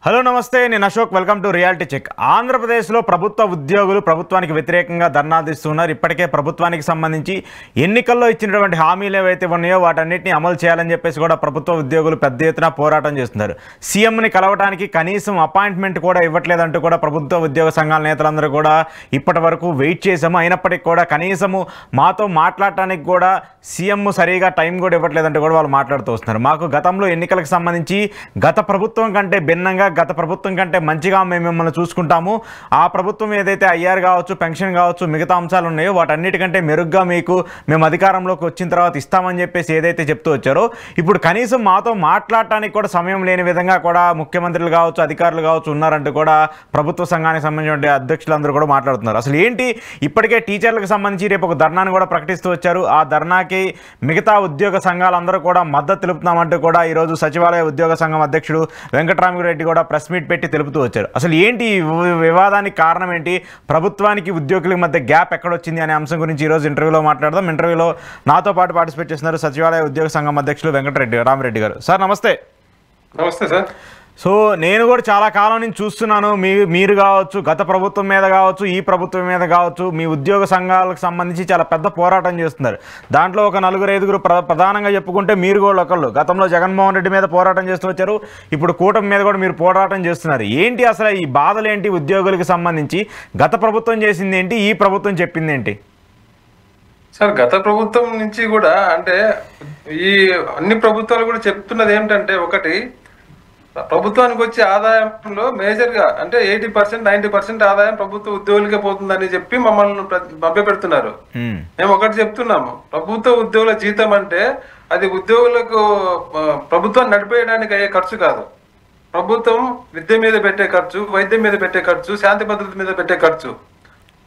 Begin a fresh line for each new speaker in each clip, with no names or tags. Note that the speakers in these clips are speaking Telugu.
హలో నమస్తే, నేను Ashok. Welcome to reality check. ఆంధ్రప్రదేశ్లో ప్రభుత్వ ఉద్యోగులు ప్రభుత్వానికి వ్యతిరేకంగా ధర్నా తీస్తున్నారు. ఇప్పటికే ప్రభుత్వానికి సంబంధించి ఎన్నికల్లో ఇచ్చినటువంటి హామీలు ఏవైతే ఉన్నాయో వాటన్నిటిని అమలు చేయాలని చెప్పేసి కూడా ప్రభుత్వ ఉద్యోగులు పెద్ద ఎత్తున పోరాటం చేస్తున్నారు. సీఎంని కలవడానికి కనీసం అపాయింట్మెంట్ కూడా ఇవ్వట్లేదంటూ కూడా ప్రభుత్వ ఉద్యోగ సంఘాల నేతలందరూ కూడా ఇప్పటి వరకు వెయిట్ చేసాము. అయినప్పటికీ కూడా కనీసము మాతో మాట్లాడటానికి కూడా సీఎం సరిగా టైం కూడా ఇవ్వట్లేదంటూ కూడా వాళ్ళు మాట్లాడుతూ వస్తున్నారు. మాకు గతంలో ఎన్నికలకు సంబంధించి గత ప్రభుత్వం కంటే భిన్నంగా గత ప్రభుత్వం కంటే మంచిగా మేము మిమ్మల్ని చూసుకుంటాము, ఆ ప్రభుత్వం ఏదైతే ఐఆర్ కావచ్చు, పెన్షన్ కావచ్చు, మిగతా అంశాలు ఉన్నాయో వాటన్నిటికంటే మెరుగ్గా మీకు మేము అధికారంలోకి వచ్చిన తర్వాత ఇస్తామని చెప్పేసి ఏదైతే చెప్తూ వచ్చారో ఇప్పుడు కనీసం మాతో మాట్లాడటానికి కూడా సమయం లేని విధంగా కూడా ముఖ్యమంత్రులు కావచ్చు, అధికారులు కావచ్చు ఉన్నారంటూ కూడా ప్రభుత్వ సంఘానికి సంబంధించిన అధ్యక్షులందరూ కూడా మాట్లాడుతున్నారు. అసలు ఏంటి, ఇప్పటికే టీచర్లకు సంబంధించి రేపు ఒక ధర్నాను కూడా ప్రకటిస్తూ వచ్చారు. ఆ ధర్నాకి మిగతా ఉద్యోగ సంఘాలందరూ కూడా మద్దతు తెలుపుతామంటూ కూడా ఈరోజు సచివాలయ ఉద్యోగ సంఘం అధ్యక్షుడు వెంకటరామిరెడ్డి కూడా ప్రెస్ మీట్ పెట్టి తెలుపుతూ వచ్చారు. అసలు ఏంటి వివాదానికి కారణం ఏంటి, ప్రభుత్వానికి ఉద్యోగుల మధ్య గ్యాప్ ఎక్కడొచ్చింది అనే అంశం గురించి ఈరోజు ఇంటర్వ్యూలో మాట్లాడదాం. ఇంటర్వ్యూలో నాతో పాటు పార్టిసిపేట్ చేస్తున్నారు సచివాలయ ఉద్యోగ సంఘం అధ్యక్షులు రామిరెడ్డి గారు. సార్ నమస్తే.
నమస్తే సార్.
సో నేను కూడా చాలా కాలం నుంచి చూస్తున్నాను, మీరు కావచ్చు, గత ప్రభుత్వం మీద కావచ్చు, ఈ ప్రభుత్వం మీద కావచ్చు, మీ ఉద్యోగ సంఘాలకు సంబంధించి చాలా పెద్ద పోరాటం చేస్తున్నారు. దాంట్లో ఒక 4-5 ప్రధానంగా చెప్పుకుంటే మీరు కూడా ఒకళ్ళు. గతంలో జగన్మోహన్ రెడ్డి మీద పోరాటం చేస్తూ వచ్చారు, ఇప్పుడు కూటమి మీద కూడా మీరు పోరాటం చేస్తున్నారు. ఏంటి అసలు ఈ బాధలు ఏంటి ఉద్యోగులకు సంబంధించి? గత ప్రభుత్వం చేసింది ఏంటి, ఈ ప్రభుత్వం చెప్పింది ఏంటి?
సార్, గత ప్రభుత్వం నుంచి కూడా అంటే ఈ అన్ని ప్రభుత్వాలు కూడా చెప్తున్నది ఏమిటంటే, ఒకటి ప్రభుత్వానికి వచ్చే ఆదాయంలో మేజర్ గా అంటే 80%, 90% ఆదాయం ప్రభుత్వ ఉద్యోగులకే పోతుందని చెప్పి మమ్మల్ని మభ్యపెడుతున్నారు. మేము ఒకటి చెప్తున్నాము, ప్రభుత్వ ఉద్యోగుల జీతం అంటే అది ఉద్యోగులకు ప్రభుత్వాన్ని నడిపేయడానికి అయ్యే ఖర్చు కాదు. ప్రభుత్వం విద్య మీద పెట్టే ఖర్చు, వైద్యం మీద పెట్టే ఖర్చు, శాంతి భద్రత మీద పెట్టే ఖర్చు,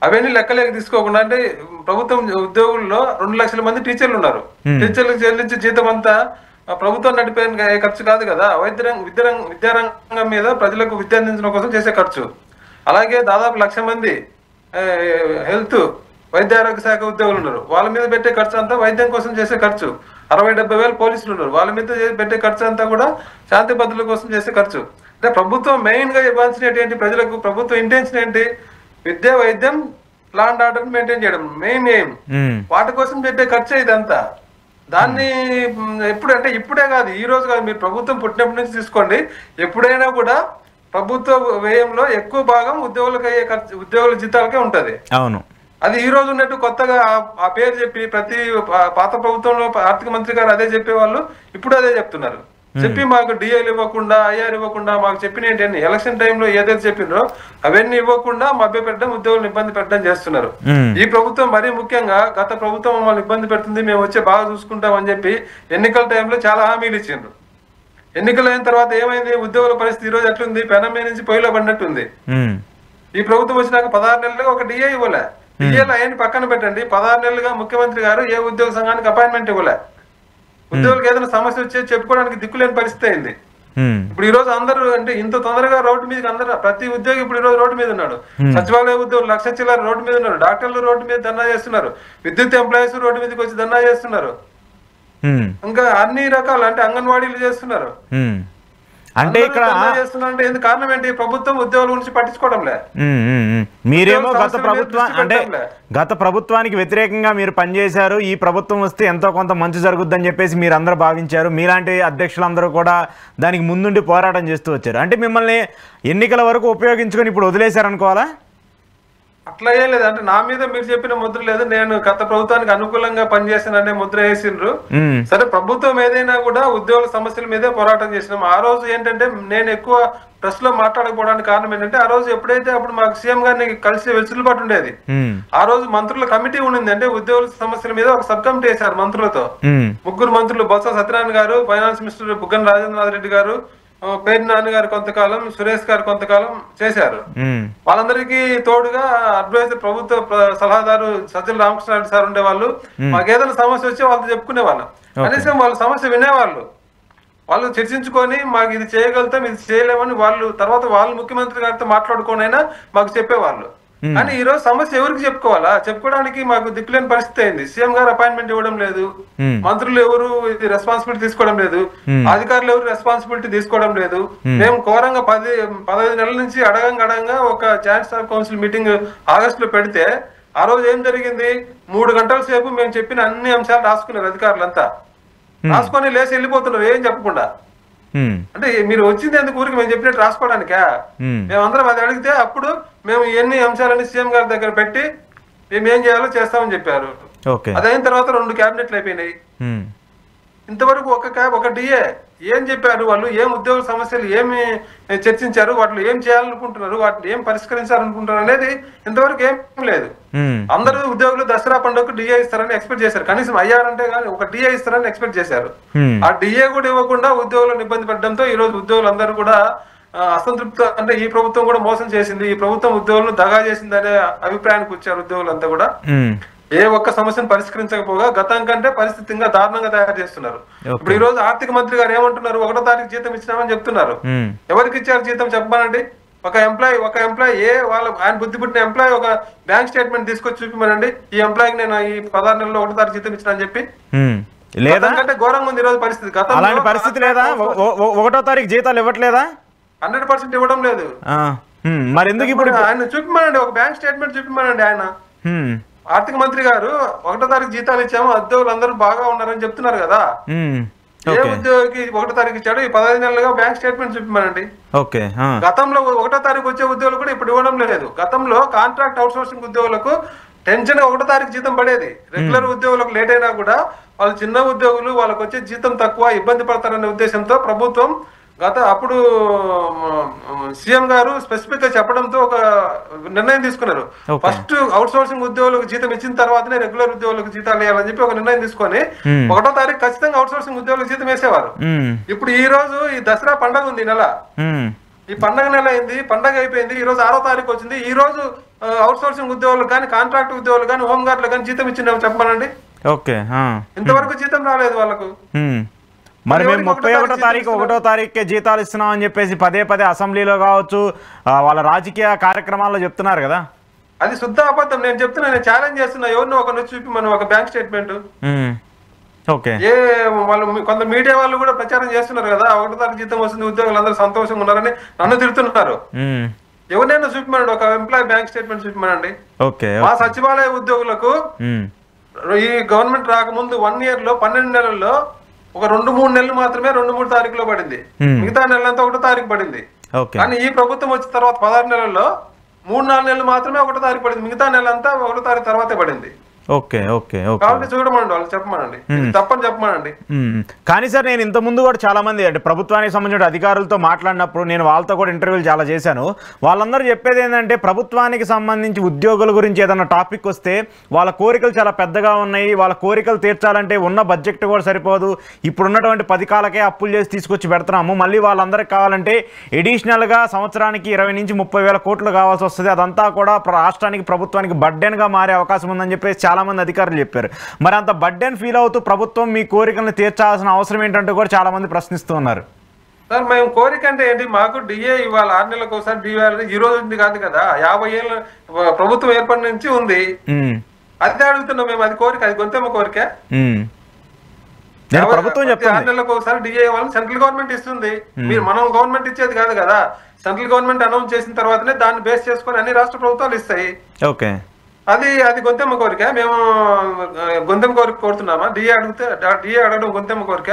అవన్నీ లెక్కలేక తీసుకోకుండా అంటే ప్రభుత్వం ఉద్యోగుల్లో 2 లక్షల మంది టీచర్లు ఉన్నారు. టీచర్లకు చెల్లించే జీతం అంతా ప్రభుత్వం నడిపే ఖర్చు కాదు కదా. విద్యారంగం మీద ప్రజలకు విద్య అందించడం కోసం చేసే ఖర్చు. అలాగే దాదాపు 1,00,000 మంది హెల్త్ వైద్య ఆరోగ్య శాఖ ఉద్యోగులు ఉన్నారు, వాళ్ళ మీద పెట్టే ఖర్చు అంతా వైద్యం కోసం చేసే ఖర్చు. 60-70 వేల పోలీసులు ఉన్నారు, వాళ్ళ మీద పెట్టే ఖర్చు అంతా కూడా శాంతి భద్రతల కోసం చేసే ఖర్చు. అంటే ప్రభుత్వం మెయిన్ గా ఇవ్వాల్సిన ఏంటి, ప్రజలకు ప్రభుత్వం ఇంటెన్షన్ ఏంటి, విద్య, వైద్యం, లా అండ్ ఆర్డర్ మెయింటైన్ చేయడం మెయిన్ ఎయిమ్. వాటి కోసం పెట్టే ఖర్చు ఇదంతా. దాన్ని ఎప్పుడంటే ఇప్పుడే కాదు, ఈ రోజు కాదు, మీరు ప్రభుత్వం పుట్టినప్పటి నుంచి తీసుకోండి, ఎప్పుడైనా కూడా ప్రభుత్వ వ్యయంలో ఎక్కువ భాగం ఉద్యోగులకు అయ్యే ఖర్చు, ఉద్యోగుల జీతాలకే ఉంటది.
అవును,
అది ఈ రోజు ఉన్నట్టు కొత్తగా ఆ పేరు చెప్పి ప్రతి పాత ప్రభుత్వంలో ఆర్థిక మంత్రి గారు అదే చెప్పేవాళ్ళు, ఇప్పుడు అదే చెప్తున్నారు. చెప్పి మాకు డిఏలు ఇవ్వకుండా, ఐఆర్ ఇవ్వకుండా, మాకు చెప్పిన ఏంటంటే ఎలక్షన్ టైంలో ఏదైతే చెప్పినో అవన్నీ ఇవ్వకుండా మభ్య పెట్టడం, ఉద్యోగులను ఇబ్బంది పెట్టడం చేస్తున్నారు. ఈ ప్రభుత్వం మరీ ముఖ్యంగా గత ప్రభుత్వం మమ్మల్ని ఇబ్బంది పెడుతుంది, మేము వచ్చే బాగా చూసుకుంటాం అని చెప్పి ఎన్నికల టైంలో చాలా హామీలు ఇచ్చిండ్రు. ఎన్నికలు అయిన తర్వాత ఏమైంది, ఉద్యోగుల పరిస్థితి ఈ రోజు ఎట్లుంది, పెనమే నుంచి పొయ్యిలో పడినట్టుంది. ఈ ప్రభుత్వం వచ్చినాక 16 నెలలుగా ఒక డిఏ ఇవ్వలే. డిఏలు ఆయన పక్కన పెట్టండి, 16 నెలలుగా ముఖ్యమంత్రి గారు ఏ ఉద్యోగ సంఘానికి అపాయింట్మెంట్ ఇవ్వలే. ఉద్యోగులకు ఏదైనా సమస్య వచ్చి చెప్పుకోవడానికి దిక్కులేని పరిస్థితి అయింది. ఇప్పుడు ఈ రోజు అందరూ అంటే ఇంత తొందరగా రోడ్డు మీదకి అందరూ, ప్రతి ఉద్యోగి ఇప్పుడు ఈ రోజు రోడ్డు మీద ఉన్నాడు. సచివాలయ ఉద్యోగులు 1,00,000 చిల్లర రోడ్డు మీద ఉన్నారు, డాక్టర్లు రోడ్డు మీద ధర్నా చేస్తున్నారు, విద్యుత్ ఎంప్లాయీస్ రోడ్డు మీదకి వచ్చి ధర్నా చేస్తున్నారు, ఇంకా అన్ని రకాలు అంటే అంగన్వాడీలు చేస్తున్నారు.
అంటే ఇక్కడ
చేస్తున్నారంటే ఎందుకు కారణం ఏంటి, ప్రభుత్వం ఉద్యోగుల గురించి పట్టించుకోవడంలే.
మీరేమో గత ప్రభుత్వానికి వ్యతిరేకంగా మీరు పనిచేశారు, ఈ ప్రభుత్వం వస్తే ఎంతో కొంత మంచి జరుగుద్దని చెప్పేసి మీరు అందరూ భావించారు. మీలాంటి అధ్యక్షులందరూ కూడా దానికి ముందుండి పోరాటం చేస్తూ వచ్చారు. అంటే మిమ్మల్ని ఎన్నికల వరకు ఉపయోగించుకొని ఇప్పుడు వదిలేశారనుకోవాలా?
అట్లా ఏం లేదు, అంటే నా మీద మీరు చెప్పిన ముద్ర లేదు, నేను గత ప్రభుత్వానికి అనుకూలంగా పనిచేసాననే ముద్ర వేసిండ్రు. సరే, ప్రభుత్వం ఏదైనా కూడా ఉద్యోగుల సమస్యల మీదే పోరాటం చేసినాం. ఆ రోజు ఏంటంటే నేను ఎక్కువ ప్రెస్ లో మాట్లాడకపోవడానికి కారణం ఏంటంటే, ఆ రోజు ఎప్పుడైతే అప్పుడు మాకు సీఎం గారిని కలిసి వెసులుబాటు ఉండేది. ఆ రోజు మంత్రుల కమిటీ ఉండింది, అంటే ఉద్యోగుల సమస్యల మీద ఒక సబ్ కమిటీ వేశారు మంత్రులతో. 3 మంత్రులు, బొత్స సత్యనారాయణ గారు, ఫైనాన్స్ మినిస్టర్ బుగ్గన రాజేంద్రనాథ్ రెడ్డి గారు, పేరు నాని గారు కొంతకాలం, సురేష్ గారు కొంతకాలం చేశారు. వాళ్ళందరికీ తోడుగా అడ్వైజర్, ప్రభుత్వ సలహాదారు సజ్జల రామకృష్ణారెడ్డి సార్ ఉండేవాళ్ళు. మాకేదైనా సమస్య వచ్చి వాళ్ళతో చెప్పుకునే వాళ్ళం, కనీసం వాళ్ళ సమస్య వినేవాళ్ళు. వాళ్ళు చర్చించుకొని మాకు ఇది చేయగలుగుతాం, ఇది చేయలేమని వాళ్ళు తర్వాత వాళ్ళు ముఖ్యమంత్రి గారితో మాట్లాడుకోనైనా మాకు చెప్పేవాళ్ళు. కానీ ఈ రోజు సమస్య ఎవరికి చెప్పుకోవాలా? చెప్పుకోవడానికి మాకు దిక్కులేని పరిస్థితి అయింది. సీఎం గారు అపాయింట్మెంట్ ఇవ్వడం లేదు, మంత్రులు ఎవరు ఇది రెస్పాన్సిబిలిటీ తీసుకోవడం లేదు, అధికారులు ఎవరు రెస్పాన్సిబిలిటీ తీసుకోవడం లేదు. మేము ఘోరంగా 15 నెలల నుంచి అడగంగా ఒక ఛాన్సలర్ కౌన్సిల్ మీటింగ్ ఆగస్టు లో పెడితే ఆ రోజు ఏం జరిగింది? 3 గంటల సేపు మేము చెప్పిన అన్ని అంశాలు రాసుకున్నారు అధికారులంతా. రాసుకొని లేచి వెళ్ళిపోతున్నారు ఏం చెప్పకుండా. అంటే మీరు వచ్చింది ఎందుకు ఊరికి మేము చెప్పినట్టు రాసుకోవడానికా? మేమందరం అది అడిగితే అప్పుడు మేము ఎన్ని అంశాలని సీఎం గారి దగ్గర పెట్టి మేము ఏం చేయాలో చేస్తామని చెప్పారు. అదైన తర్వాత 2 క్యాబినెట్లు అయిపోయినాయి. ఇంతవరకు ఒక డిఏ ఏం చెప్పారు, వాళ్ళు ఏం ఉద్యోగ సమస్యలు ఏమి చర్చించారు, వాటిలో ఏం చేయాలనుకుంటున్నారు, వాటిని ఏం పరిష్కరించాలనుకుంటున్నారు అనేది ఇంతవరకు ఏం లేదు. అందరూ ఉద్యోగులు దసరా పండుగకు డిఏ ఇస్తారని ఎక్స్పెక్ట్ చేశారు. కనీసం అయ్యారంటే కానీ ఒక డిఏ ఇస్తారని ఎక్స్పెక్ట్ చేశారు. ఆ డిఏ కూడా ఇవ్వకుండా ఉద్యోగులను ఇబ్బంది పెట్టడంతో ఈ రోజు ఉద్యోగులందరూ కూడా అసంతృప్తి, అంటే ఈ ప్రభుత్వం కూడా మోసం చేసింది, ఈ ప్రభుత్వం ఉద్యోగులను దగా చేసింది అనే అభిప్రాయానికి వచ్చారు ఉద్యోగులంతా కూడా. ఏ ఒక్క సమస్యను పరిష్కరించకపోగా గతం కంటే పరిస్థితి ఇంకా దారుణంగా తయారు చేస్తున్నారు. ఇప్పుడు ఈ రోజు ఆర్థిక మంత్రి గారు ఏమంటున్నారు? 1వ తారీఖు జీతం ఇచ్చినామని చెప్తున్నారు. ఎవరికి ఇచ్చారు జీతం చెప్పమనండి. ఒక ఎంప్లాయీ ఆయన బుద్ధి పుట్టిన ఎంప్లాయీ ఒక బ్యాంక్ స్టేట్మెంట్ తీసుకొచ్చి చూపిమనండి, ఈ ఎంప్లాయీకి నేను ఈ 16 నెలల్లో 1వ తారీఖు జీతం ఇచ్చిన అని చెప్పి. లేదంటే ఘోరంగా ఉంది ఈ రోజు పరిస్థితి.
అలాంటి పరిస్థితి లేదా? 1వ తారీఖు జీతాలు ఇవ్వట్లేదా?
100% ఇవ్వడం లేదు.
మరి ఎందుకు ఇప్పుడు
ఆయన చూపిమనండి, ఒక బ్యాంక్ స్టేట్మెంట్ చూపిమనండి. ఆయన ఆర్థిక మంత్రి గారు 1వ తారీఖు జీతాలు ఇచ్చాము, ఉద్యోగులు అందరూ బాగా ఉన్నారని చెప్తున్నారు కదా. ఏ ఉద్యోగికి 1వ తారీఖు ఇచ్చాడు? ఈ 15 నెలలుగా బ్యాంక్ స్టేట్మెంట్ చూపిమనండి. గతంలో 1వ తారీఖు వచ్చే ఉద్యోగులు కూడా ఇప్పుడు ఇవ్వడం లేదు. గతంలో కాంట్రాక్ట్ అవుట్సోర్సింగ్ ఉద్యోగులకు టెన్షన్ 1వ తారీఖు జీతం పడేది. రెగ్యులర్ ఉద్యోగులకు లేట్ అయినా కూడా వాళ్ళు చిన్న ఉద్యోగులు, వాళ్ళకి వచ్చే జీతం తక్కువ, ఇబ్బంది పడతారనే ఉద్దేశంతో ప్రభుత్వం అప్పుడు సీఎం గారు స్పెసిఫిక్ గా చెప్పడంతో ఒక నిర్ణయం తీసుకున్నారు. ఫస్ట్ అవుట్ సోర్సింగ్ ఉద్యోగులకు జీతం ఇచ్చిన తర్వాతనే రెగ్యులర్ ఉద్యోగులకు జీతాలు వేయాలని చెప్పి ఒక నిర్ణయం తీసుకొని 1వ తారీఖు ఖచ్చితంగా అవుట్ సోర్సింగ్ ఉద్యోగులకు జీతం వేసేవారు. ఇప్పుడు ఈ రోజు ఈ దసరా పండుగ ఉంది, నెల ఈ పండుగ నెల అయింది, పండుగ అయిపోయింది, ఈ రోజు 6వ తారీఖు వచ్చింది. ఈ రోజు అవుట్ సోర్సింగ్ ఉద్యోగులకు కానీ, కాంట్రాక్ట్ ఉద్యోగులు కానీ, హోంగార్డులకు కానీ జీతం ఇచ్చిందేమో చెప్పమనండి. ఇంతవరకు జీతం రాలేదు వాళ్ళకు.
మరి మేము 31వ తారీఖు 1వ తారీఖుకే జీతాలు ఇస్తున్నాం అని చెప్పేసి పదే అసెంబ్లీలో కావచ్చు వాళ్ళ రాజకీయ కార్యక్రమాల్లో చెప్తున్నారు కదా.
అది శుద్ధ అబద్ధం. నేను చెప్తున్నా, నేను ఛాలెంజ్ చేస్తున్నా, ఎవరిని ఒకరిని చూపి మనం ఒక బ్యాంక్ స్టేట్మెంట్. ఏ వాళ్ళు కొంత మీడియా వాళ్ళు కూడా ప్రచారం చేస్తున్నారు కదా, 1వ తారీఖు జీతం వస్తుంది, ఉద్యోగులు అందరూ సంతోషంగా ఉన్నారని నన్ను తిడుతున్నారు. ఎవరినైనా చూపిమనండి, ఒక ఎంప్లాయీ బ్యాంక్ స్టేట్మెంట్ చూపిమనండి. మా సచివాలయ ఉద్యోగులకు ఈ గవర్నమెంట్ రాకముందు 1 year లో 12 నెలల్లో ఒక 2-3 నెలలు మాత్రమే 2-3 తారీఖులో పడింది. మిగతా నెలలంతా 1వ తారీఖు పడింది. కానీ ఈ ప్రభుత్వం వచ్చిన తర్వాత 16 నెలల్లో 3-4 నెలలు మాత్రమే 1వ తారీఖు పడింది. మిగతా నెలంతా 1వ తారీఖు తర్వాతే పడింది. కాబట్టి చూడమనండి, వాళ్ళు చెప్పమనండి, తప్పని చెప్పమనండి.
కానీ సార్, నేను ఇంత ముందు కూడా చాలా మంది అంటే ప్రభుత్వానికి సంబంధించిన అధికారులతో మాట్లాడినప్పుడు నేను వాళ్ళతో కూడా ఇంటర్వ్యూలు చాలా చేశాను. వాళ్ళందరూ చెప్పేది ఏంటంటే ప్రభుత్వానికి సంబంధించి ఉద్యోగుల గురించి ఏదైనా టాపిక్ వస్తే వాళ్ళ కోరికలు చాలా పెద్దగా ఉన్నాయి, వాళ్ళ కోరికలు తీర్చాలంటే ఉన్న బడ్జెట్ కూడా సరిపోదు, ఇప్పుడున్నటువంటి పథకాలకే అప్పులు చేసి తీసుకొచ్చి పెడుతున్నాము, మళ్ళీ వాళ్ళందరికీ కావాలంటే ఎడిషనల్గా సంవత్సరానికి 20 నుంచి 30 వేల కోట్లు కావాల్సి వస్తుంది, అదంతా కూడా రాష్ట్రానికి ప్రభుత్వానికి బర్డెన్గా మారే అవకాశం ఉందని చెప్పేసి చాలా మంది అధికారులు చెప్పారు. మరి అంత బర్డెన్ ఫీల్ అవుతూ ప్రభుత్వం మీ కోరికలను తీర్చాల్సిన అవసరం ఏంటంటే కూడా చాలా మంది ప్రశ్నిస్తూ ఉన్నారు.
సార్, మేము కోరిక అంటే ఏంటి? మాకు డిఏ ఇవ్వాలి, 6 నెలలకు ఒకసారి డిఏ ఈ రోజు ఉంది కాదు కదా, 50 ఏళ్ళ ప్రభుత్వం ఏర్పడి నుంచి ఉంది. అదే అడుగుతున్నాం మేము. అది కోరిక, అది గొంతెమ్మ కోరిక.
ప్రభుత్వం
6 నెలలకు ఒకసారి డిఏ ఇవ్వాలని సెంట్రల్ గవర్నమెంట్ ఇస్తుంది. మీరు మనం గవర్నమెంట్ ఇచ్చేది కాదు కదా. సెంట్రల్ గవర్నమెంట్ అనౌన్స్ చేసిన తర్వాతనే దాన్ని బేస్ చేసుకుని అన్ని రాష్ట్ర ప్రభుత్వాలు ఇస్తాయి. అది గొంతెమ్మ కోరిక. మేము గొంతెమ్మ కోరిక కోరుతున్నామా? డిఏ అడగడం గొంతెమ్మ కోరిక.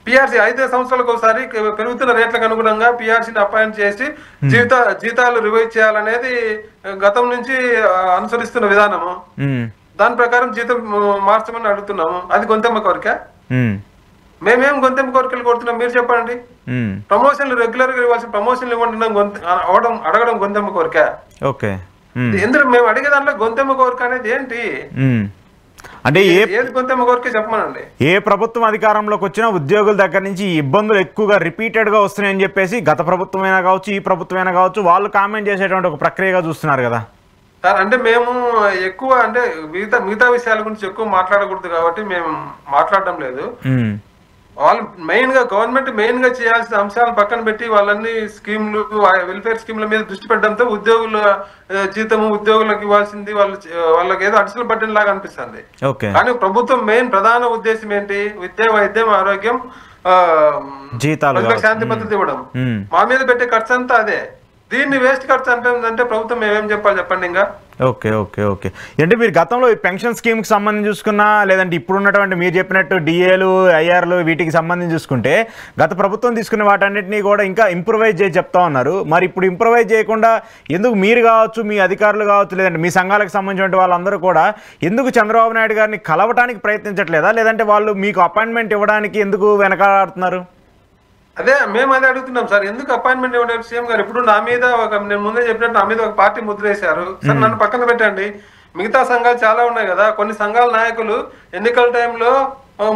పిఆర్సీ 5 సంవత్సరాలకు ఒకసారి పెరుగుతున్న రేట్లకు అనుగుణంగా పిఆర్సీని అపాయింట్ చేసి జీతాలు రివైజ్ చేయాలనేది గతం నుంచి అనుసరిస్తున్న విధానము. దాని ప్రకారం జీతం మార్చమని అడుగుతున్నాము. అది గొంతెమ్మ కోరిక. మేమేం గొంతెమ్మ కోరికలు కోరుతున్నాం మీరు చెప్పండి. ప్రమోషన్లు రెగ్యులర్ గా ఇవ్వాల్సిన ప్రమోషన్లు ఇవ్వడం అడగడం గొంతెమ్మ కోరిక. ఎందుకు మేము అడిగే దాంట్లో గొంతెమ్మ కోరిక అనేది ఏంటి?
అంటే
ఏది గొంతెమ్మ కోరిక చెప్పమనండి.
ఏ ప్రభుత్వం అధికారంలోకి వచ్చినా ఉద్యోగుల దగ్గర నుంచి ఇబ్బందులు ఎక్కువగా రిపీటెడ్గా వస్తున్నాయని చెప్పేసి గత ప్రభుత్వమైనా కావచ్చు, ఈ ప్రభుత్వమైనా కావచ్చు, వాళ్ళు కామెంట్ చేసేటువంటి ఒక ప్రక్రియగా చూస్తున్నారు కదా
సార్. అంటే మేము ఎక్కువ అంటే మిగతా విషయాల గురించి ఎక్కువ మాట్లాడకూడదు కాబట్టి మేము మాట్లాడడం లేదు. వాళ్ళు గవర్నమెంట్ మెయిన్ గా చేయాల్సిన అంశాలను పక్కన పెట్టి వాళ్ళన్ని స్కీమ్లు వెల్ఫేర్ స్కీమ్ల మీద దృష్టి పెట్టడంతో ఉద్యోగుల జీతము ఉద్యోగులకు ఇవ్వాల్సింది వాళ్ళకి ఏదో అడిషనల్ బర్డెన్ లాగా అనిపిస్తుంది. కానీ ప్రభుత్వం ప్రధాన ఉద్దేశం ఏంటి? విద్య, వైద్యం, ఆరోగ్యం, శాంతి భద్రత ఇవ్వడం. మా మీద పెట్టే ఖర్చు అంతా అదే. దీన్ని వేస్ట్ ఖర్చు అంటే ప్రభుత్వం మేమేం చెప్పాలి చెప్పండి ఇంకా?
ఓకే ఓకే ఓకే అంటే మీరు గతంలో పెన్షన్ స్కీమ్కి సంబంధించి చూసుకున్నా, లేదంటే ఇప్పుడు ఉన్నటువంటి మీరు చెప్పినట్టు డిఏలు, ఐఆర్లు వీటికి సంబంధించి చూసుకుంటే గత ప్రభుత్వం తీసుకున్న వాటన్నిటినీ కూడా ఇంకా ఇంప్రూవైజ్ చేసి చెప్తా ఉన్నారు. మరి ఇప్పుడు ఇంప్రూవైజ్ చేయకుండా ఎందుకు మీరు కావచ్చు, మీ అధికారులు కావచ్చు, లేదంటే మీ సంఘాలకు సంబంధించిన వాళ్ళందరూ కూడా ఎందుకు చంద్రబాబు నాయుడు గారిని కలవటానికి ప్రయత్నించట్లేదా? లేదంటే వాళ్ళు మీకు అపాయింట్మెంట్ ఇవ్వడానికి ఎందుకు వెనకాడుతున్నారు?
మేము అదే అడుగుతున్నాం సార్. ఎందుకు అపాయింట్మెంట్ ఇవ్వలేదు సీఎం గారు? ఇప్పుడు నా మీద నేను ముందే చెప్పినట్టు నా మీద ఒక పార్టీ ముద్ర వేశారు సార్. నన్ను పక్కన పెట్టండి, మిగతా సంఘాలు చాలా ఉన్నాయి కదా. కొన్ని సంఘాల నాయకులు ఎన్నికల టైంలో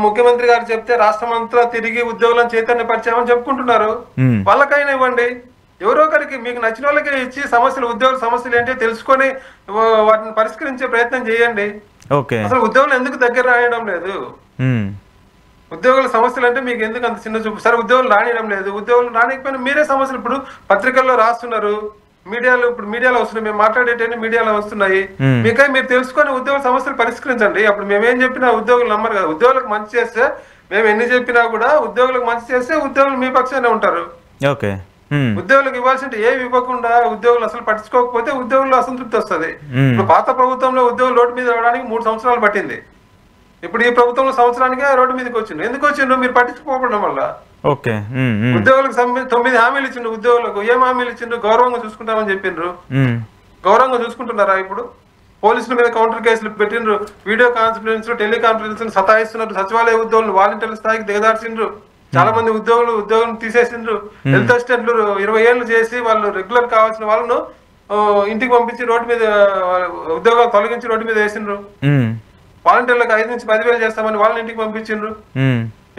ముఖ్యమంత్రి గారు చెప్తే రాష్ట్రం అంతా తిరిగి ఉద్యోగులను చైతన్యపరిచామని చెప్పుకుంటున్నారు. వాళ్ళకైనా ఇవ్వండి, ఎవరో ఒకరికి మీకు నచ్చిన వాళ్ళకి ఇచ్చి ఉద్యోగుల సమస్యలు ఏంటో తెలుసుకొని వాటిని పరిష్కరించే ప్రయత్నం చేయండి. అసలు ఉద్యోగులు ఎందుకు దగ్గర రాయడం లేదు? ఉద్యోగుల సమస్యలు అంటే మీకు ఎందుకు అంత చిన్న చూపు? సరే, ఉద్యోగులు రానియడం లేదు, ఉద్యోగులు రానికపోయినా మీరే సమస్యలు ఇప్పుడు పత్రికల్లో రాస్తున్నారు, మీడియాలో వస్తున్నాయి, మేము మాట్లాడేటన్ని మీడియాలో వస్తున్నాయి. మీరు తెలుసుకొని ఉద్యోగుల సమస్యలు పరిష్కరించండి. అప్పుడు మేమేం చెప్పినా ఉద్యోగులు నమ్మరు కదా. ఉద్యోగులకు మంచి చేస్తే మేము ఎన్ని చెప్పినా కూడా ఉద్యోగులకు మంచి చేస్తే ఉద్యోగులు మీ పక్షానే ఉంటారు. ఉద్యోగులకు ఇవ్వాల్సింటే ఏమి ఇవ్వకుండా ఉద్యోగులు అసలు పట్టించుకోకపోతే ఉద్యోగులు అసంతృప్తి వస్తుంది. ఇప్పుడు పాత ప్రభుత్వంలో ఉద్యోగులు రోడ్డు మీద రావడానికి 3 సంవత్సరాలు పట్టింది. ఇప్పుడు ఈ ప్రభుత్వంలో సంవత్సరానికి రోడ్డు మీదకి వచ్చిండు. ఎందుకు వచ్చిండ్రు? మీరు పట్టించుకోవడం వల్ల. ఉద్యోగులకు 9 హామీలు ఇచ్చిండ్రు. ఉద్యోగులకు ఏం హామీలు ఇచ్చిండ్రు? గౌరవంగా చూసుకుంటామని చెప్పిండ్రు. గౌరవంగా చూసుకుంటున్నారా? ఇప్పుడు పోలీసుల మీద కౌంటర్ కేసులు పెట్టిండ్రు, వీడియో కాన్ఫరెన్స్, టెలికాన్ఫరెన్స్ సతాయిస్తున్నారు. సచివాలయ ఉద్యోగులు వాలంటీర్ల స్థాయికి దిగదార్చిండ్రు. చాలా మంది ఉద్యోగులను తీసేసిండ్రు. హెల్త్ అసిస్టెంట్లు 20 ఏళ్ళు చేసి వాళ్ళు రెగ్యులర్ కావాల్సిన వాళ్ళను ఇంటికి పంపించి రోడ్డు మీద ఉద్యోగాలు తొలగించి రోడ్డు మీద వేసిండ్రు. వాలంటీర్లకు 5 నుంచి 10,000 చేస్తామని వాళ్ళని ఇంటికి పంపించిండ్రు.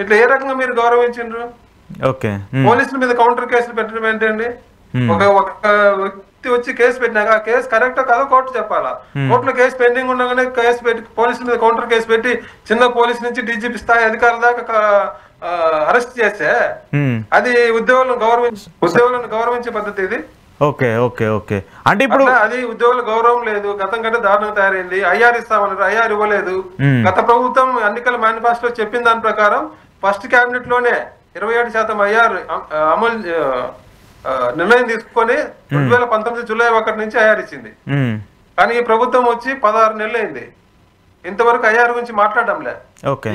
ఇట్లా ఏ రకంగా మీరు గౌరవించిండ్రు? పోలీసుల మీద కౌంటర్ కేసులు పెట్టడం ఏంటండి? ఒక వ్యక్తి వచ్చి కేసు పెట్టినాక ఆ కేసు కరెక్టో కాదో కోర్టు చెప్పాలా. కోర్టులో కేసు పెండింగ్ ఉండగానే కేసు పెట్టి పోలీసుల మీద కౌంటర్ కేసు పెట్టి చిన్న పోలీసు నుంచి డీజీపీ స్థాయి అధికారుల దాకా అరెస్ట్ చేస్తే అది ఉద్యోగులను గౌరవించే పద్ధతి ఇది.
అంటే ఇప్పుడు
అది ఉద్యోగుల గౌరవం లేదు. గతం కంటే దారుణంగా తయారైంది. ఐఆర్ ఇస్తామన్నారు, ఐఆర్ ఇవ్వలేదు. గత ప్రభుత్వం ఎన్నికల మేనిఫెస్టో చెప్పిన దాని ప్రకారం ఫస్ట్ క్యాబినెట్ లోనే 27% ఐఆర్ అమలు నిర్ణయం తీసుకొని 2019 జూలై 1 నుంచి ఐఆర్ ఇచ్చింది. కానీ ఈ ప్రభుత్వం వచ్చి 16 నెలలు అయింది, ఇంతవరకు ఐఆర్ గురించి మాట్లాడడంలే.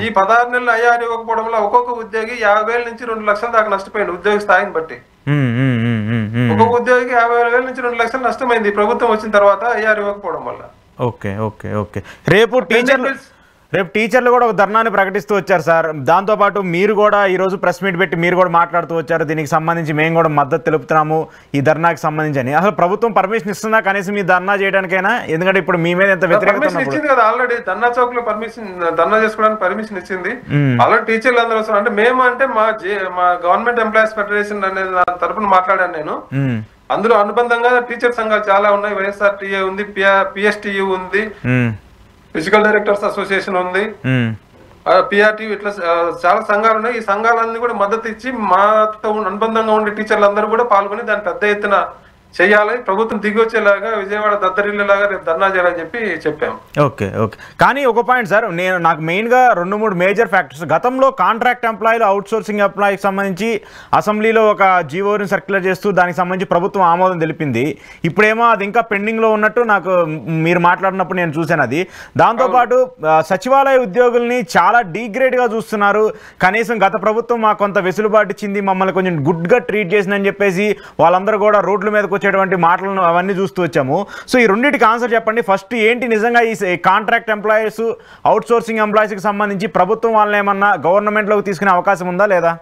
ఈ 16 నెలలు ఐఆర్ ఇవ్వకపోవడం వల్ల ఒక్కొక్క ఉద్యోగి 50,000 నుంచి 2 లక్షల దాకా నష్టపోయింది. ఉద్యోగి స్థాయిని బట్టి ఒక్కొక్క ఉద్యోగికి 50,000 నుంచి 2 లక్షలు నష్టమైంది ప్రభుత్వం వచ్చిన తర్వాత ఐఆర్ ఇవ్వకపోవడం వల్ల.
రేపు టీచర్లు కూడా ఒక ధర్నాన్ని ప్రకటిస్తూ వచ్చారు సార్. దాంతోపాటు మీరు కూడా ఈరోజు ప్రెస్ మీట్ పెట్టి మీరు కూడా మాట్లాడుతూ వచ్చారు, దీనికి సంబంధించి మేము కూడా మద్దతు తెలుపుతున్నాము ఈ ధర్నాకి సంబంధించి అని. అసలు ప్రభుత్వం పర్మిషన్ ఇస్తుందా కనీసం మీ ధర్నా చేయడానికైనా? ఎందుకంటే ఇప్పుడు మీ మీద ఎంత వ్యతిరేకత
ఇచ్చింది కదా ఆల్రెడీ. ధర్నా చౌక్ లో ధర్నా చేసుకోవడానికి పర్మిషన్ ఇచ్చింది ఆల్రెడీ. టీచర్లు అందరూ వస్తారు. అంటే మేము అంటే మా గవర్నమెంట్ ఎంప్లాయీస్ ఫెడరేషన్ అనే తరఫున మాట్లాడాను నేను. అందులో అనుబంధంగా టీచర్ సంఘాలు చాలా ఉన్నాయి. వైఎస్ఆర్టీఏ ఉంది, పిఎస్టియు ఉంది, ఫిజికల్ డైరెక్టర్స్ అసోసియేషన్ ఉంది, పిఆర్టీ, ఇట్లా చాలా సంఘాలు ఉన్నాయి. ఈ సంఘాలన్నీ కూడా మద్దతు ఇచ్చి మాతో అనుబంధంగా ఉండే టీచర్లు అందరూ కూడా పాల్గొని దాన్ని పెద్ద ఎత్తున చేయాలి, ప్రభుత్వం దిగి వచ్చేలాగా విజయవాడ దద్దరిల్లేలాగా రేపు ధర్నా చేయాలని చెప్పాం.
కానీ ఒక పాయింట్ సార్, నాకు మెయిన్గా 2-3 మేజర్ ఫ్యాక్టర్స్. గతంలో కాంట్రాక్ట్ ఎంప్లాయీలు, అవుట్ సోర్సింగ్ ఎంప్లాయీకి సంబంధించి అసెంబ్లీలో ఒక జీవోని సర్క్యులర్ చేస్తూ దానికి సంబంధించి ప్రభుత్వం ఆమోదం తెలిపింది. ఇప్పుడేమో అది ఇంకా పెండింగ్లో ఉన్నట్టు నాకు మీరు మాట్లాడినప్పుడు నేను చూశాను అది. దాంతోపాటు సచివాలయ ఉద్యోగుల్ని చాలా డీగ్రేడ్గా చూస్తున్నారు. కనీసం గత ప్రభుత్వం మాకు కొంత వెసులుబాటు ఇచ్చింది, మమ్మల్ని కొంచెం గుడ్గా ట్రీట్ చేసిందని చెప్పేసి వాళ్ళందరూ కూడా రోడ్ల మీదకి వచ్చేటువంటి మాటలను అవన్నీ చూస్తూ వచ్చాము. సో ఈ రెండింటికి ఆన్సర్ చెప్పండి. ఫస్ట్ ఏంటి నిజంగా ఈ కాంట్రాక్ట్ ఎంప్లాయీస్, అవుట్ సోర్సింగ్ ఎంప్లాయీస్కి సంబంధించి ప్రభుత్వం వాళ్ళని ఏమన్నా గవర్నమెంట్లోకి తీసుకునే అవకాశం ఉందా లేదా?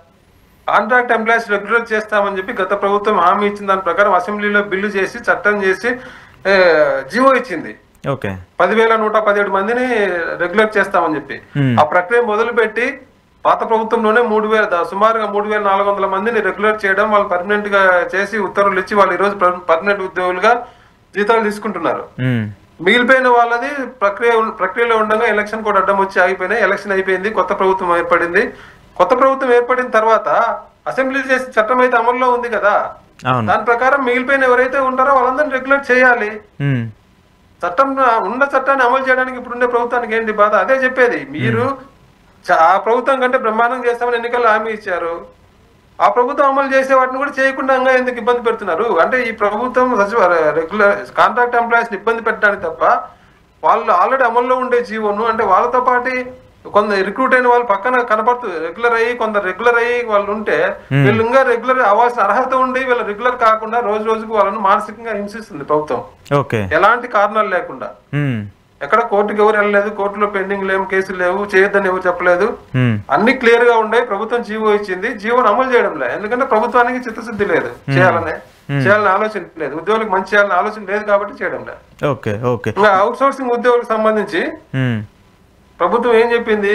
కాంట్రాక్ట్ ఎంప్లాయీస్ రెగ్యులర్ చేస్తామని చెప్పి గత ప్రభుత్వం హామీ ఇచ్చిన దాని ప్రకారం అసెంబ్లీలో బిల్లు చేసి చట్టం చేసి జీవో ఇచ్చింది. 10,117 మందిని రెగ్యులర్ చేస్తామని చెప్పి ఆ ప్రక్రియ మొదలుపెట్టి పాత ప్రభుత్వంలోనే సుమారుగా 3,400 మందిని రెగ్యులర్ చేయడం, వాళ్ళు పర్మనెంట్ గా చేసి ఉత్తర్వులు ఇచ్చి వాళ్ళు ఈ రోజు పర్మనెంట్ ఉద్యోగులుగా జీతాలు తీసుకుంటున్నారు. మిగిలిపోయిన వాళ్ళది ప్రక్రియలో ఉండగా ఎలక్షన్ కూడా అడ్డం వచ్చి ఆగిపోయినాయి. ఎలక్షన్ అయిపోయింది, కొత్త ప్రభుత్వం ఏర్పడింది. కొత్త ప్రభుత్వం ఏర్పడిన తర్వాత అసెంబ్లీ చేసిన చట్టం అయితే అమల్లో ఉంది కదా, దాని ప్రకారం మిగిలిపోయిన ఎవరైతే ఉంటారో వాళ్ళందరినీ రెగ్యులేట్ చేయాలి. చట్టం ఉన్న చట్టాన్ని అమలు చేయడానికి ఇప్పుడుండే ప్రభుత్వానికి ఏంటి బాధ? అదే చెప్పేది. మీరు ఆ ప్రభుత్వం కంటే బ్రహ్మాండం చేస్తామని ఎన్నికల్లో హామీ ఇచ్చారు. ఆ ప్రభుత్వం అమలు చేసే వాటిని కూడా చేయకుండా ఎందుకు ఇబ్బంది పెడుతున్నారు? అంటే ఈ ప్రభుత్వం రెగ్యులర్ కాంట్రాక్ట్ ఎంప్లాయీస్ ఇబ్బంది పెట్టడానికి తప్ప వాళ్ళు ఆల్రెడీ అమల్లో ఉండే జీవోను అంటే వాళ్ళతో పాటు కొందరు రిక్రూట్ అయిన వాళ్ళు పక్కన కనపడుతూ కొందరు రెగ్యులర్ అయ్యి వాళ్ళు ఉంటే వీళ్ళు ఇంకా రెగ్యులర్ అవ్వాల్సిన అర్హత ఉండి వీళ్ళు రెగ్యులర్ కాకుండా రోజు రోజుకు వాళ్ళని మానసికంగా హింసిస్తుంది ప్రభుత్వం, ఎలాంటి కారణాలు లేకుండా. ఎక్కడ కోర్టుకి ఎవరు వెళ్ళలేదు, కోర్టులో పెండింగ్ లేవు, కేసులు లేవు, చేయొద్దని ఎవరు చెప్పలేదు, అన్ని క్లియర్ గా ఉన్నాయి. ప్రభుత్వం జీవో ఇచ్చింది, జీవోని అమలు చేయడం లేదు. ఎందుకంటే ప్రభుత్వానికి చిత్తశుద్ధి లేదు, చేయాలని ఆలోచన లేదు, ఉద్యోగులకు మంచి చేయాలని ఆలోచన లేదు కాబట్టి చేయడం లేదు. ఇంకా అవుట్ సోర్సింగ్ ఉద్యోగులకు సంబంధించి ప్రభుత్వం ఏం చెప్పింది?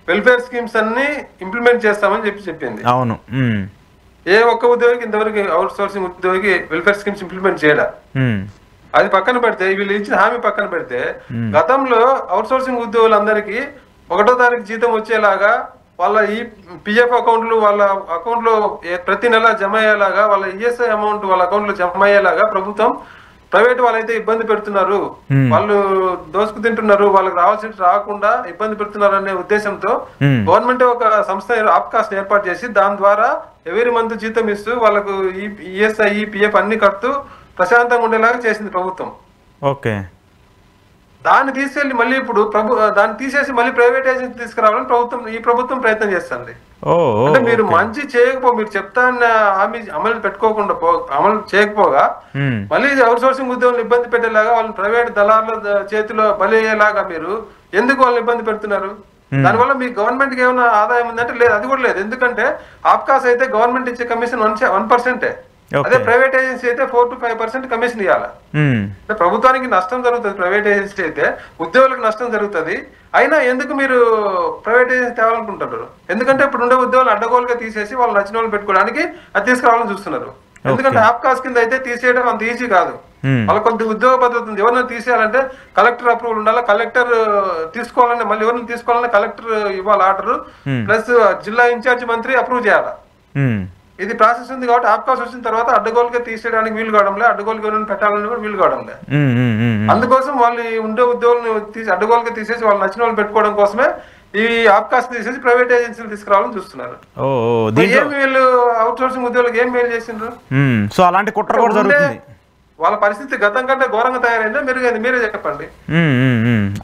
వెల్ఫేర్ స్కీమ్స్ అన్ని ఇంప్లిమెంట్ చేస్తామని చెప్పింది.
అవును,
ఏ ఒక్క ఉద్యోగికి ఇంతవరకు అవుట్ సోర్సింగ్ ఉద్యోగి వెల్ఫేర్ స్కీమ్స్ ఇంప్లిమెంట్ చేయడా? అది పక్కన పెడితే, వీళ్ళు ఇచ్చిన హామీ పక్కన పెడితే, గతంలో అవుట్ సోర్సింగ్ ఉద్యోగులందరికీ 1వ తారీఖు జీతం వచ్చేలాగా వాళ్ళ ఈ పిఎఫ్ అకౌంట్లు వాళ్ళ అకౌంట్ లో ప్రతి నెల జమ అయ్యేలాగా, వాళ్ళ ఈఎస్ఐ అమౌంట్ వాళ్ళ అకౌంట్ లో జమ అయ్యేలాగా ప్రభుత్వం, ప్రైవేట్ వాళ్ళైతే ఇబ్బంది పెడుతున్నారు, వాళ్ళు దోసుకు తింటున్నారు, వాళ్ళకి రావాల్సిన రాకుండా ఇబ్బంది పెడుతున్నారు అనే ఉద్దేశంతో గవర్నమెంట్ ఒక సంస్థ ఆప్కాస్ట్ ఏర్పాటు చేసి దాని ద్వారా ఎవరి మంత్ జీతం ఇస్తూ వాళ్ళకు ఈఎస్ఐ పిఎఫ్ అన్ని కడుతూ ప్రశాంతంగా ఉండేలాగా చేసింది ప్రభుత్వం. దాన్ని తీసుకెళ్లి మళ్ళీ ఇప్పుడు దాన్ని తీసేసి మళ్ళీ ప్రైవేట్ ఏజెన్సీ తీసుకురావాలని ఈ ప్రభుత్వం ప్రయత్నం చేస్తుంది. అంటే మీరు మంచి మీరు చెప్తాన్న హామీ అమలు చేయకపోగా మళ్ళీ అవుట్ సోర్సింగ్ ఉద్యోగులు ఇబ్బంది పెట్టేలాగా వాళ్ళని ప్రైవేట్ దళారుల చేతిలో బలి అయ్యేలాగా మీరు ఎందుకు వాళ్ళని ఇబ్బంది పెడుతున్నారు? దానివల్ల మీ గవర్నమెంట్ కి ఏమైనా ఆదాయం ఉందంటే లేదు, అది కూడా లేదు. ఎందుకంటే ఆప్కాస్ అయితే గవర్నమెంట్ ఇచ్చే కమిషన్ 1%. అదే ప్రైవేట్ ఏజెన్సీ అయితే 4 to 5% కమిషన్ ఇవ్వాలి. అంటే ప్రభుత్వానికి నష్టం జరుగుతుంది ప్రైవేట్ ఏజెన్సీ అయితే, ఉద్యోగులకు నష్టం జరుగుతుంది. అయినా ఎందుకు మీరు ప్రైవేట్ ఏజెన్సీ తేవాలనుకుంటున్నారు? ఎందుకంటే ఇప్పుడు ఉండే ఉద్యోగులు అడ్డగోలుగా తీసేసి వాళ్ళు నచ్చిన వాళ్ళు పెట్టుకోవడానికి అది తీసుకురావాలని చూస్తున్నారు. ఎందుకంటే ఆప్కాస్ కింద అయితే తీసేయడం అంత ఈజీ కాదు. వాళ్ళ కొంత ఉద్యోగ పద్ధతి ఉంది. ఎవరిని తీసేయాలంటే కలెక్టర్ అప్రూవల్ ఉండాలి, కలెక్టర్ తీసుకోవాలంటే మళ్ళీ ఎవరిని తీసుకోవాలంటే కలెక్టర్ ఇవ్వాలి ఆర్డర్, ప్లస్ జిల్లా ఇన్ఛార్జ్ మంత్రి అప్రూవ్ చేయాలి. ఇది ప్రాసెస్ ఉంది కాబట్టి ఆప్కాస్ వచ్చిన తర్వాత అడ్డగోలుగా తీసేయడానికి వీలు కావడం లేదు, అడ్డగోలుగా పెట్టాలని కూడా వీలు కావడం లేదు. అందుకోసం వాళ్ళు ఉండే ఉద్యోగులను అడ్డగోలుగా తీసేసి వాళ్ళు నచ్చిన వాళ్ళు పెట్టుకోవడం కోసమే ఈ ఆప్కాస్ తీసేసి ప్రైవేట్ ఏజెన్సీలు తీసుకురావాలని చూస్తున్నారు. ఏం వీళ్ళు అవుట్ సోర్సింగ్ ఉద్యోగులకు ఏం మేలు చేసిండ్రు?
సో అలాంటి కుట్ర కూడా జరుగుతుంది.
వాళ్ళ పరిస్థితి గతం కంటే ఘోరంగా తయారైందా? మీరే చెప్పండి.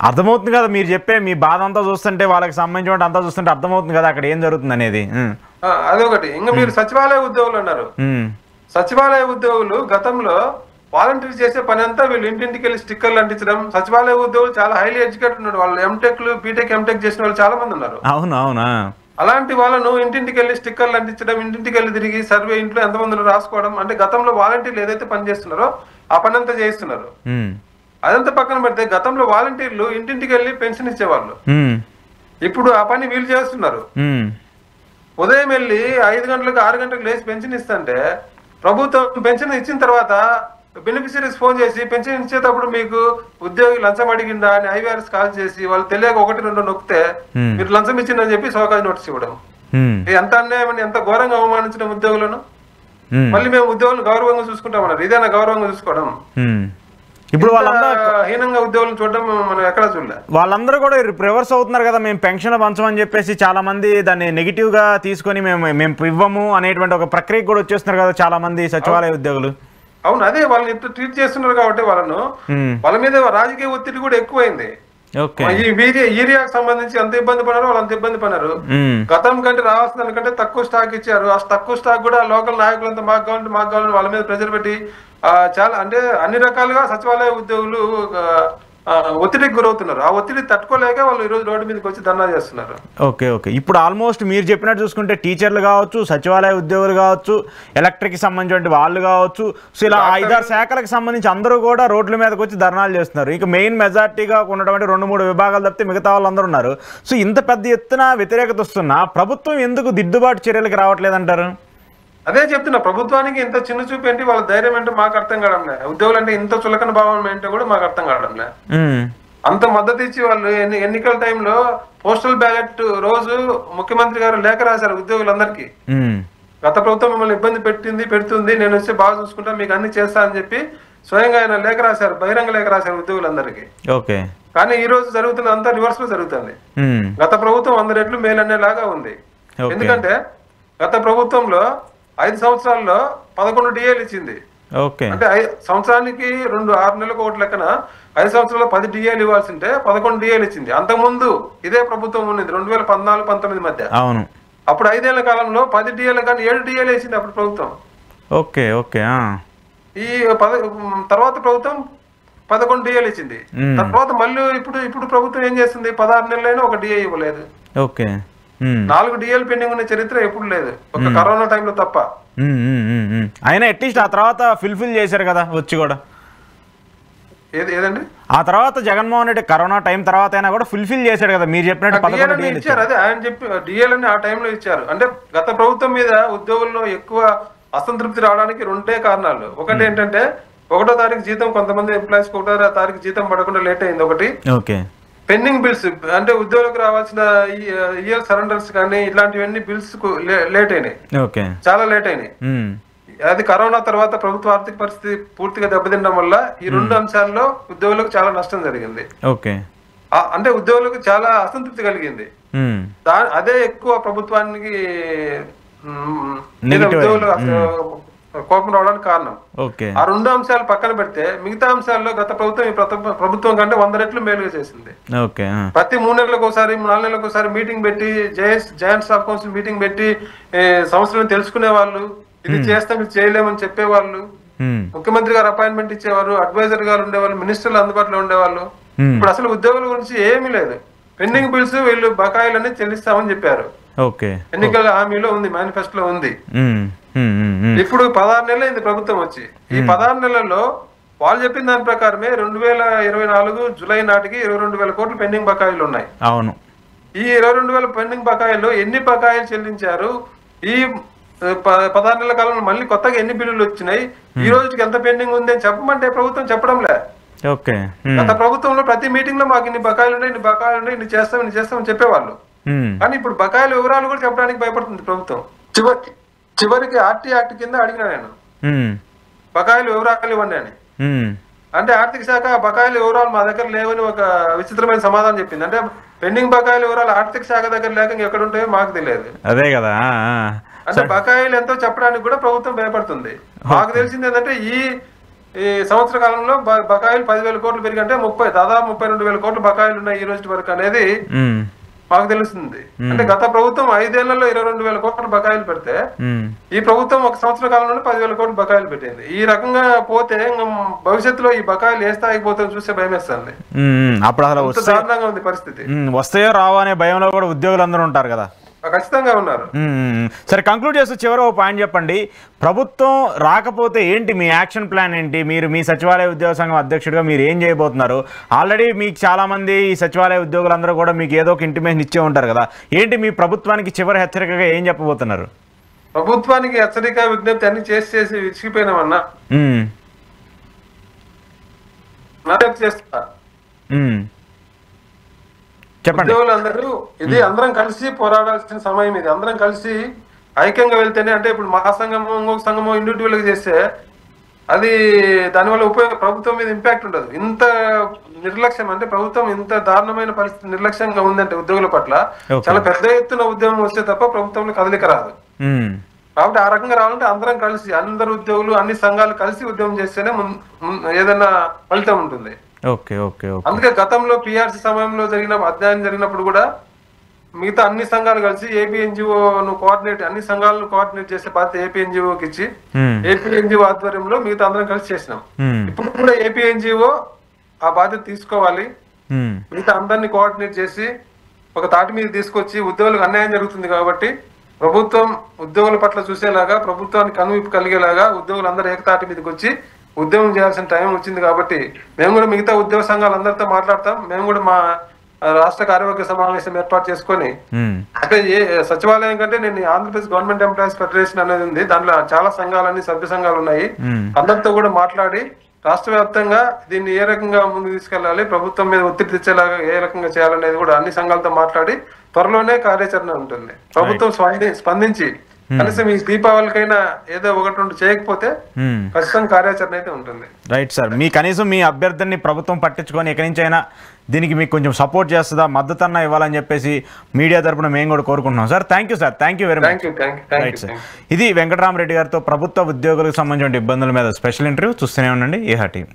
అర్థమవుతుంది కదా, మీరు చెప్పే మీ బాధ అంతా చూస్తుంటే, వాళ్ళకి సంబంధించిన అంతా చూస్తుంటే అర్థమవుతుంది కదా అక్కడ ఏం జరుగుతుంది అనేది.
అదొకటి. ఇంకా మీరు సచివాలయ ఉద్యోగులు అన్నారు. సచివాలయ ఉద్యోగులు గతంలో వాలంటీర్ చేసే పని అంతా వీళ్ళు ఇంటింటికి వెళ్ళి స్టిక్కర్లు అంటించడం. సచివాలయ ఉద్యోగులు చాలా హైలీ ఎడ్యుకేటెడ్ ఉన్నారు, వాళ్ళు ఎంటెక్లు బీటెక్ ఎంటెక్ చేసిన వాళ్ళు చాలా మంది ఉన్నారు.
అవునా?
అలాంటి వాళ్ళను ఇంటింటికి వెళ్ళి స్టిక్కర్లు అంటించడం, ఇంటింటికి వెళ్ళి తిరిగి సర్వే ఇంట్లో ఎంతమంది రాసుకోవడం, అంటే గతంలో వాలంటీర్లు ఏదైతే పని చేస్తున్నారో ఆ పని అంతా చేయిస్తున్నారు. అదంతా పక్కన పెడితే గతంలో వాలంటీర్లు ఇంటింటికి వెళ్ళి పెన్షన్ ఇచ్చేవాళ్ళు, ఇప్పుడు ఆ పని వీళ్ళు చేస్తున్నారు. ఉదయం వెళ్ళి 5 గంటలకు 6 గంటలకు లేచి పెన్షన్ ఇస్తుంటే ప్రభుత్వం పెన్షన్ ఇచ్చిన తర్వాత బెనిఫిషరీస్ ఫోన్ చేసి పెన్షన్ ఇచ్చేటప్పుడు మీకు ఉద్యోగి లంచం అడిగిందా అని ఐవీఆర్ఎస్ కాల్ చేసి వాళ్ళు తెలియక 1-2 నొక్కితే మీరు లంచం ఇచ్చిందని చెప్పి సోకాజ్ నోటీస్ ఇవ్వడం. ఎంత అన్యాయం, ఎంత ఘోరంగా అవమానించడం ఉద్యోగులను. మళ్ళీ మేము ఉద్యోగులను గౌరవంగా చూసుకుంటామన్నారు. ఇదేనా గౌరవంగా చూసుకోవడం?
ఇప్పుడు వాళ్ళందరూ
హీనంగా ఉద్యోగులను చూడడం మనం ఎక్కడ చూడలే.
వాళ్ళందరూ కూడా రివర్స్ అవుతున్నారు కదా, మేము పెన్షన్ పంచమని చెప్పేసి చాలా మంది దాన్ని నెగిటివ్ గా తీసుకొని మేము ఇవ్వము అనేటువంటి ఒక ప్రక్రియ కూడా వచ్చేస్తున్నారు కదా చాలా మంది సచివాలయ ఉద్యోగులు.
అవును, అదే వాళ్ళని ఇప్పుడు ట్రీట్ చేస్తున్నారు కాబట్టి వాళ్ళ మీద రాజకీయ ఒత్తిడి కూడా ఎక్కువైంది. ఈ ఏరియాకి సంబంధించి ఎంత ఇబ్బంది పడారో వాళ్ళు అంత ఇబ్బంది పడారు. గతం కంటే రావాల్సిన దానికంటే తక్కువ స్టాక్ ఇచ్చారు. ఆ తక్కువ స్టాక్ కూడా లోకల్ నాయకులంతా మాకు కావాలంటే వాళ్ళ మీద ప్రెజర్ పెట్టి చాలా అంటే అన్ని రకాలుగా సచివాలయ ఉద్యోగులు ఒత్తిడికి గురవుతున్నారు. ఆ ఒత్తిడి తట్టుకోలేక వాళ్ళు ఈ రోజు రోడ్డు మీదకి వచ్చి ధర్నా చేస్తున్నారు.
ఓకే. ఇప్పుడు ఆల్మోస్ట్ మీరు చెప్పినట్టు చూసుకుంటే టీచర్లు కావచ్చు, సచివాలయ ఉద్యోగులు కావచ్చు, ఎలక్ట్రిక్ సంబంధించిన వాళ్ళు కావచ్చు, సో ఇలా 5-6 శాఖలకు సంబంధించి అందరూ కూడా రోడ్ల మీదకి వచ్చి ధర్నాలు చేస్తున్నారు. ఇక మెయిన్ మెజార్టీగా ఉన్నటువంటి 2-3 విభాగాలు తప్పితే మిగతా వాళ్ళందరూ ఉన్నారు. సో ఇంత పెద్ద ఎత్తున వ్యతిరేకత వస్తున్నా ప్రభుత్వం ఎందుకు దిద్దుబాటు చర్యలకు రావట్లేదంటారు?
అదే చెప్తున్నా, ప్రభుత్వానికి ఇంత చిన్న చూపు ఏంటి, వాళ్ళ ధైర్యం ఏంటో మాకు అర్థం కావడం లేదు. ఉద్యోగులు అంటే ఇంత చులకన భావం ఏంటో కూడా మాకు అర్థం కావడం లేదు. అంత మద్దతు ఇచ్చి వాళ్ళు ఎన్నికల టైంలో పోస్టల్ బ్యాలెట్ రోజు ముఖ్యమంత్రి గారు లేఖ రాశారు ఉద్యోగులందరికీ. గత ప్రభుత్వం మిమ్మల్ని ఇబ్బంది పెడుతుంది, నేను వచ్చి బాగా చూసుకుంటా, మీకు అన్ని చేస్తా అని చెప్పి స్వయంగా ఆయన లేఖ రాశారు, బహిరంగ లేఖ రాశారు ఉద్యోగులందరికీ. కానీ ఈ రోజు జరుగుతున్న అంతా రివర్స్ లో జరుగుతుంది. గత ప్రభుత్వం 100 రెట్లు మేలనేలాగా ఉంది. ఎందుకంటే గత ప్రభుత్వంలో 5 సంవత్సరాల్లో 11 డిఏలు ఇచ్చింది. అంటే సంవత్సరానికి 6 నెలలకు ఒకటి లెక్కన 5 సంవత్సరాల్లో 10 డిఏలు ఇవ్వాల్సి ఉంటే 11 డిఏలు ఇచ్చింది. అంతకుముందు ఇదే ప్రభుత్వం ఉన్నది 2014-19 మధ్య. అప్పుడు 5 ఏళ్ల కాలంలో 10 డిఏలు కానీ 7 డిఏలు వేసింది అప్పుడు ప్రభుత్వం. ఈ తర్వాత ప్రభుత్వం 11 డిఏలు ఇచ్చింది. తర్వాత మళ్ళీ ఇప్పుడు ప్రభుత్వం ఏం చేస్తుంది, 16 నెలలైనా ఒక డిఏ ఇవ్వలేదు. 4 డిఏలు పెండింగ్ ఉన్న చరిత్ర ఎప్పుడు లేదు, ఒక కరోనా టైంలో తప్ప.
అయినా అట్లీస్ట్ ఆ తర్వాత ఫుల్ఫిల్ చేశారు కదా వచ్చి కూడా.
ఏదండి
ఆ తర్వాత జగన్మోహన్ రెడ్డి కరోనా టైం తర్వాత అయినా కూడా ఫుల్ఫిల్ చేశాడు కదా మీరు చెప్పినట్టు
ఇచ్చారు. అదే ఆయన చెప్పి డిఏలని ఆ టైంలో ఇచ్చారు. అంటే గత ప్రభుత్వం మీద ఉద్యోగుల్లో ఎక్కువ అసంతృప్తి రావడానికి 2 కారణాలు. ఒకటి ఏంటంటే 1వ తారీఖు జీతం, కొంతమంది ఎంప్లాయీస్ 1వ తారీఖు జీతం పడకుండా లేట్ అయింది ఒకటి. పెండింగ్ బిల్స్ అంటే ఉద్యోగులకు రావాల్సిన ఇయర్ సరెండర్స్ కానీ ఇలాంటివన్నీ బిల్స్ లేట్ అయినాయి, చాలా లేట్ అయినాయి. అది కరోనా తర్వాత ప్రభుత్వ ఆర్థిక పరిస్థితి పూర్తిగా దెబ్బతినడం వల్ల ఈ 2 అంశాల్లో ఉద్యోగులకు చాలా నష్టం జరిగింది. అంటే ఉద్యోగులకు చాలా అసంతృప్తి కలిగింది. అదే ఎక్కువ ప్రభుత్వానికి ఉద్యోగులు కోపం రావడానికి కారణం. ఆ 2 అంశాలు పక్కన పెడితే మిగతా అంశాల్లో గత ప్రభుత్వం ఈ ప్రభుత్వం కంటే 100 రెట్లు మేలుగా చేసింది. ప్రతి 3 నెలలకు ఒకసారి 4 నెలలకు ఒకసారి మీటింగ్ పెట్టి, జాయింట్ స్టాఫ్ కౌన్సిల్ మీటింగ్ పెట్టి సమస్యలను తెలుసుకునే వాళ్ళు, ఇది చేస్తాం ఇది చేయలేమని చెప్పేవాళ్ళు. ముఖ్యమంత్రి గారు అపాయింట్మెంట్ ఇచ్చేవారు, అడ్వైజర్ గారు ఉండేవాళ్ళు, మినిస్టర్లు అందుబాటులో ఉండేవాళ్ళు. ఇప్పుడు అసలు ఉద్యోగుల గురించి ఏమీ లేదు. పెండింగ్ బిల్స్ వీళ్ళు బకాయిలన్నీ చెల్లిస్తామని చెప్పారు, ఎన్నికల హామీలో ఉంది, మేనిఫెస్టోలో ఉంది. ఇప్పుడు 16 నెలలు అయింది ప్రభుత్వం వచ్చి. ఈ 16 నెలల్లో వాళ్ళు చెప్పిన దాని ప్రకారమే 2024 జూలై నాటికి 22,000 కోట్లు పెండింగ్ బకాయిలు ఉన్నాయి. ఈ 22,000 పెండింగ్ బకాయిల్లో ఎన్ని బకాయిలు చెల్లించారు, ఈ 16 నెలల కాలంలో మళ్ళీ కొత్తగా ఎన్ని బిల్లులు వచ్చినాయి, ఈ రోజుకి ఎంత పెండింగ్ ఉంది అని చెప్పమంటే ప్రభుత్వం చెప్పడం లే. గత ప్రభుత్వంలో ప్రతి మీటింగ్ లో మాకు ఇన్ని బకాయిలు ఉన్నాయి, ఇన్ని బకాయిలు ఉన్నాయి, ఇన్ని చేస్తామని చెప్పేవాళ్ళు. కానీ ఇప్పుడు బకాయిల వివరాలు కూడా చెప్పడానికి భయపడుతుంది ప్రభుత్వం. చివరికి ఆర్టీ యాక్ట్ కింద అడిగినా నేను, బకాయిల వివరాలు ఇవ్వండి అని. అంటే ఆర్థిక శాఖ బకాయిల వివరాలు మా దగ్గర లేవని ఒక విచిత్రమైన సమాధానం చెప్పింది. అంటే పెండింగ్ బకాయిల వివరాలు ఆర్థిక శాఖ దగ్గర లేక ఎక్కడ ఉంటాయో మాకు తెలియదు.
అదే కదా,
అంటే బకాయిలు ఎంతో చెప్పడానికి కూడా ప్రభుత్వం భయపడుతుంది. మాకు తెలిసింది ఏంటంటే ఈ సంవత్సర కాలంలో బకాయిలు 10,000 కోట్లు పెరిగి అంటే దాదాపు 32,000 కోట్లు బకాయిలు ఉన్నాయి ఈ రోజు వరకు అనేది మాకు తెలుస్తుంది. అంటే గత ప్రభుత్వం 5 ఏళ్లలో 22,000 కోట్ల బకాయిలు పెడితే ఈ ప్రభుత్వం ఒక సంవత్సర కాలంలో 10,000 కోట్ల బకాయిలు పెట్టింది. ఈ రకంగా పోతే భవిష్యత్తులో ఈ బకాయిలు ఏ స్థాయికి పోతే చూస్తే భయం వేస్తుంది.
అప్పుడు అసలు
దారుణంగా ఉంది పరిస్థితి.
వస్తాయో రావో అనే భయంలో కూడా ఉద్యోగులు అందరూ ఉంటారు కదా.
ఖచ్చితంగా ఉన్నారు.
సరే, కంక్లూడ్ చేస్తూ చివరి ఒక పాయింట్ చెప్పండి. ప్రభుత్వం రాకపోతే ఏంటి మీ యాక్షన్ ప్లాన్ ఏంటి? మీరు మీ సచివాలయ ఉద్యోగ సంఘం అధ్యక్షుడిగా మీరు ఏం చేయబోతున్నారు? ఆల్రెడీ మీకు చాలామంది ఈ సచివాలయ ఉద్యోగులందరూ కూడా మీకు ఏదో ఒక ఇంటిమేషన్ ఇచ్చే ఉంటారు కదా. ఏంటి మీ ప్రభుత్వానికి చివరి హెచ్చరికగా ఏం చెప్పబోతున్నారు?
ప్రభుత్వానికి హెచ్చరిక విజ్ఞప్తి అన్ని చేసి విసిగిపోయినామన్నా చేస్తా. ఉద్యోగులందరూ ఇది అందరం కలిసి పోరాడాల్సిన సమయం. ఇది అందరం కలిసి ఐక్యంగా వెళ్తేనే, అంటే ఇప్పుడు మా సంఘము ఇంకొక సంఘము ఇండివిజువల్ గా చేస్తే అది దానివల్ల ప్రభుత్వం మీద ఇంపాక్ట్ ఉండదు. ఇంత నిర్లక్ష్యం, అంటే ప్రభుత్వం ఇంత దారుణమైన పరిస్థితి నిర్లక్ష్యంగా ఉందంటే ఉద్యోగుల పట్ల చాలా పెద్ద ఎత్తున ఉద్యమం వస్తే తప్ప ప్రభుత్వంలో కదలిక రాదు. కాబట్టి ఆ రకంగా రావాలంటే అందరం కలిసి, అందరు ఉద్యోగులు అన్ని సంఘాలు కలిసి ఉద్యమం చేస్తేనే ఏదైనా ఫలితం ఉంటుంది. అందుకే గతంలో పిఆర్సీ సమయంలో అధ్యయనం జరిగినప్పుడు కూడా మిగతా అన్ని సంఘాలు కలిసి ఏపీ ఎన్జిఓను అన్ని సంఘాలను కోఆర్డినేట్ చేసే బాధ్యత ఏపీ ఎన్జిఓకి ఇచ్చి ఏపీ ఎన్జిఓ ఆధ్వర్యంలో మిగతా అందరం కలిసి చేసినాం. ఇప్పుడు కూడా ఏపీ ఎన్జిఓ ఆ బాధ్యత తీసుకోవాలి, మిగతా అందరినీ కోఆర్డినేట్ చేసి ఒక తాటి మీద తీసుకొచ్చి ఉద్యోగులకు అన్యాయం జరుగుతుంది కాబట్టి ప్రభుత్వం ఉద్యోగుల పట్ల చూసేలాగా, ప్రభుత్వానికి కనువిప్పు కలిగేలాగా ఉద్యోగులందరూ ఏకతాటి మీదకి వచ్చి ఉద్యమం చేయాల్సిన టైం వచ్చింది. కాబట్టి మేము కూడా మిగతా ఉద్యోగ సంఘాలందరితో మాట్లాడతాం. మేము కూడా మా రాష్ట్ర కార్యవర్గ సమావేశం ఏర్పాటు చేసుకొని, అంటే సచివాలయం కంటే నేను ఆంధ్రప్రదేశ్ గవర్నమెంట్ ఎంప్లాయీస్ ఫెడరేషన్ అనేది ఉంది, దాంట్లో చాలా సంఘాలన్నీ సభ్య సంఘాలు ఉన్నాయి. అందరితో కూడా మాట్లాడి రాష్ట్ర వ్యాప్తంగా దీన్ని ఏ రకంగా ముందుకు తీసుకెళ్లాలి, ప్రభుత్వం మీద ఒత్తిడి తెచ్చేలాగా ఏ రకంగా చేయాలనేది కూడా అన్ని సంఘాలతో మాట్లాడి త్వరలోనే కార్యాచరణ ఉంటుంది. ప్రభుత్వం స్పందించి కనీసం ఈ దీపావళికైనా ఏదో ఒకటి రెండు చేయకపోతే ఖచ్చితంగా కార్యాచరణ అయితే ఉంటుంది.
రైట్ సార్, మీ కనీసం మీ అభ్యర్థిని ప్రభుత్వం పట్టించుకొని ఎక్కడి నుంచి అయినా దీనికి మీకు కొంచెం సపోర్ట్ చేస్తుందా, మద్దతు అన్న ఇవ్వాలని చెప్పేసి మీడియా తరపున మేము కూడా కోరుకుంటున్నాం sir. Thank you sir, thank you very much. Right sir, ఇది వెంకటరామరెడ్డి గారితో ప్రభుత్వ ఉద్యోగులకు సంబంధించిన ఇబ్బందుల మీద స్పెషల్ ఇంటర్వ్యూ. చూస్తూనే ఉండండి ఏహా టీవీ.